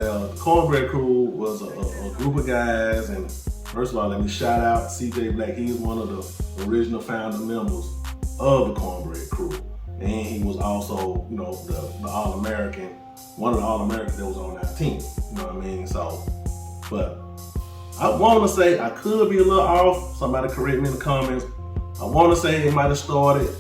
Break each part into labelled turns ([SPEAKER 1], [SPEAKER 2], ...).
[SPEAKER 1] The Cornbread Crew was a group of guys, and first of all, let me shout out CJ Black. He's one of the original founder members of the Cornbread Crew, and he was also, you know, the All-American, one of the All-Americans that was on our team. You know what I mean? So, but I want to say I could be a little off. Somebody correct me in the comments. I want to say it might have started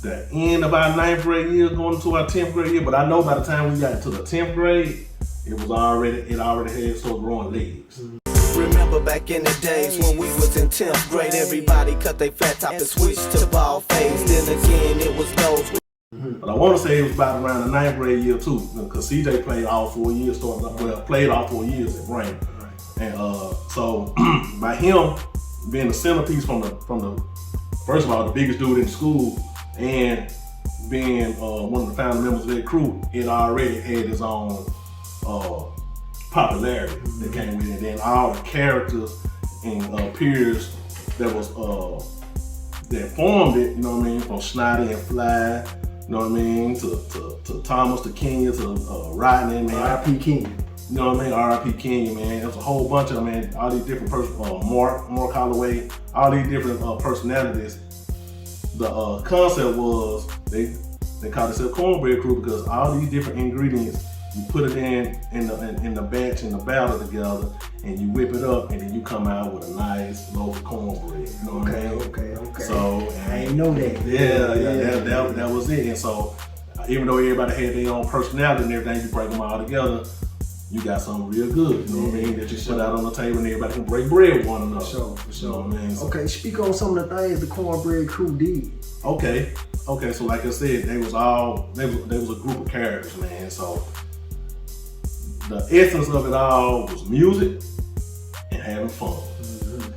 [SPEAKER 1] the end of our 9th grade year going into our 10th grade year, but I know by the time we got to the 10th grade, it already had sort of growing legs.
[SPEAKER 2] Remember back in the days when we was in 10th grade, everybody cut their flat top and switched to ball fades. Then again, it was those.
[SPEAKER 1] But I want to say it was about around the 9th grade year too, because CJ played all 4 years, played all 4 years at Brain. And so by him being the centerpiece from the first of all, the biggest dude in school, and being one of the founding members of that crew, it already had its own popularity that came with it. And then all the characters and peers that was that formed it, you know what I mean, from Snotty and Fly, you know what I mean, to Thomas, to Kenya, to Rodney, man.
[SPEAKER 3] R.I.P. Kenya.
[SPEAKER 1] You know what I mean? R.I.P. Kenya, man. There's a whole bunch of them, man. All these different Mark Holloway, all these different personalities. The concept was they called themselves Cornbread Crew because all these different ingredients, you put it in the batch in the batter together, and you whip it up, and then you come out with a nice loaf of cornbread. You know what I mean?
[SPEAKER 3] Okay.
[SPEAKER 1] So
[SPEAKER 3] I ain't know that.
[SPEAKER 1] Yeah, that was it. And so even though everybody had their own personality and everything, you break them all together, you got something real good, you know what I mean, that you put out on the table and everybody can break bread with one another.
[SPEAKER 3] For sure.
[SPEAKER 1] You know what I mean? So,
[SPEAKER 3] okay, speak on some of the things the Cornbread Crew did.
[SPEAKER 1] Okay, so like I said, they was a group of characters, man. So the essence of it all was music and having fun.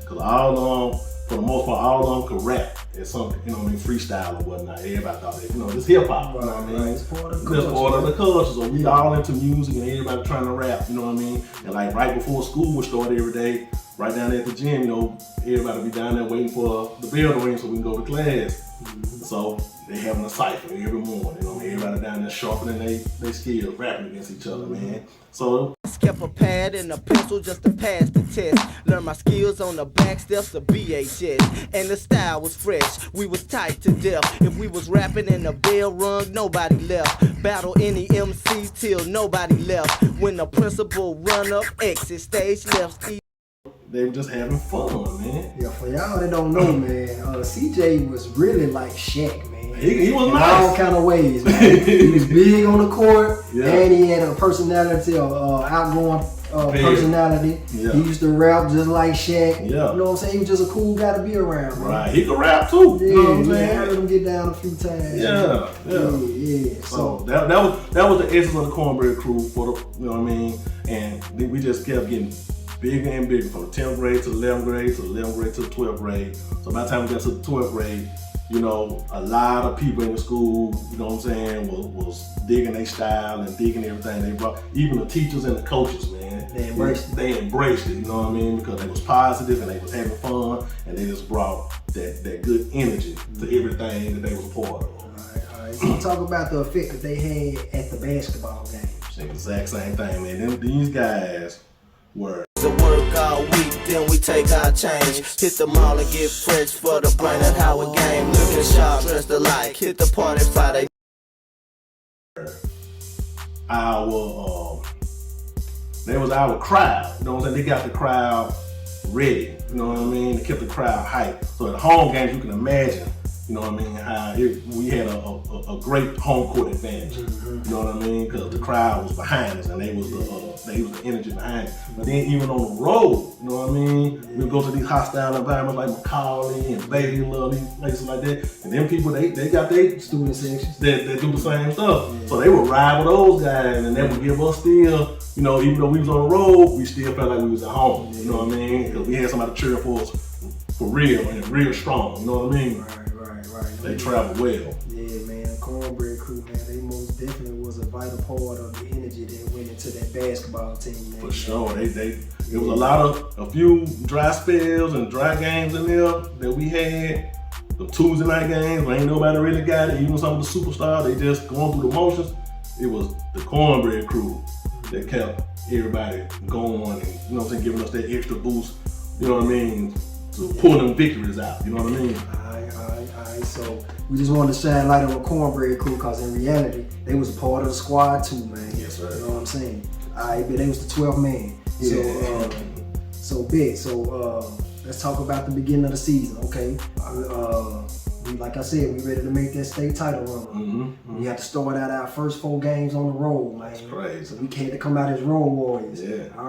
[SPEAKER 1] Cause all of them, for the most part, all of them could rap at something, you know what I mean, freestyle or whatnot. Everybody thought that, you know, it's hip hop, you know what I mean?
[SPEAKER 3] It's part of
[SPEAKER 1] the culture. So we all into music and everybody trying to rap, you know what I mean? And like right before school would start every day, right down there at the gym, you know, everybody be down there waiting for the bell to ring so we can go to class. So they having a cypher every morning, you know, everybody down there sharpening they skills, rapping against each other, man. So
[SPEAKER 2] Kept a pad and a pencil just to pass the test. Learned my skills on the back steps of BHS. And the style was fresh, we was tight to death. If we was rapping and the bell rung, nobody left. Battle any MC till nobody left. When the principal run up, exit stage left.
[SPEAKER 1] they were just having fun, man.
[SPEAKER 3] Yeah, for y'all that don't know, man, CJ was really like Shaq, man.
[SPEAKER 1] He was
[SPEAKER 3] in
[SPEAKER 1] nice.
[SPEAKER 3] all kind of ways, man. He was big on the court,
[SPEAKER 1] yeah.
[SPEAKER 3] And he had a personality, outgoing personality.
[SPEAKER 1] Yeah.
[SPEAKER 3] He used to rap just like Shaq.
[SPEAKER 1] Yeah.
[SPEAKER 3] You know what I'm saying? He was just a cool guy to be around, man.
[SPEAKER 1] Right, he could rap too.
[SPEAKER 3] Yeah,
[SPEAKER 1] you know what I'm
[SPEAKER 3] I
[SPEAKER 1] saying?
[SPEAKER 3] heard him get down a few times.
[SPEAKER 1] Yeah. So that was the essence of the Cornbread Crew for the, you know what I mean? And then we just kept getting bigger and bigger from the 10th grade to the 11th grade to the 11th grade to the 12th grade. So by the time we got to the 12th grade, you know, a lot of people in the school, you know what I'm saying, was digging their style and digging everything they brought. Even the teachers and the coaches, man.
[SPEAKER 3] They embraced
[SPEAKER 1] it, you know what I mean? Because they was positive and they was having fun and they just brought that good energy to everything that they was a part of.
[SPEAKER 3] All right. So talk about the effect that they had at the basketball games.
[SPEAKER 1] The exact same thing, man. These guys were
[SPEAKER 2] to work all week, then we take our change. Hit the mall and get fresh for the Brain and Howard game. Looking sharp, dressed alike. Hit the party Friday.
[SPEAKER 1] They was our crowd. You know what I'm saying? They got the crowd ready. You know what I mean? They kept the crowd hyped. So at the home games, you can imagine. You know what I mean? How we had a great home court advantage. You know what I mean? Because the crowd was behind us, and they was the energy behind it. But then even on the road, you know what I mean? We go to these hostile environments like Macaulay and Bailey, these places like that. And them people, they got their
[SPEAKER 3] Student sections.
[SPEAKER 1] They do the same stuff. Yeah. So they would ride with those guys, and they would give us still, you know, even though we was on the road, we still felt like we was at home. You know what I mean? Because we had somebody cheering for us for real and real strong. You know what I mean?
[SPEAKER 3] Right.
[SPEAKER 1] They travel well.
[SPEAKER 3] Yeah, man. Cornbread Crew, man. They most definitely was a vital part of the energy that went into that basketball team, man.
[SPEAKER 1] For sure. It was a few dry spells and dry games in there that we had. The Tuesday night games, ain't nobody really got it. Even some of the superstars, they just going through the motions. it was the Cornbread Crew that kept everybody going and, you know what I'm saying, giving us that extra boost, you know what I mean, to pull them victories out, you know what I mean?
[SPEAKER 3] Alright. So we just wanted to shine light on the Cornbread Crew because in reality, they was a part of the squad too, man.
[SPEAKER 1] Yes, sir.
[SPEAKER 3] You know what I'm saying? Alright, but they was the 12th man.
[SPEAKER 1] Yeah.
[SPEAKER 3] So let's talk about the beginning of the season, okay? Like I said, we ready to make that state title run. We had to start out our first 4 games on the road, man.
[SPEAKER 1] That's crazy.
[SPEAKER 3] So we had to come out as road warriors.
[SPEAKER 1] Yeah.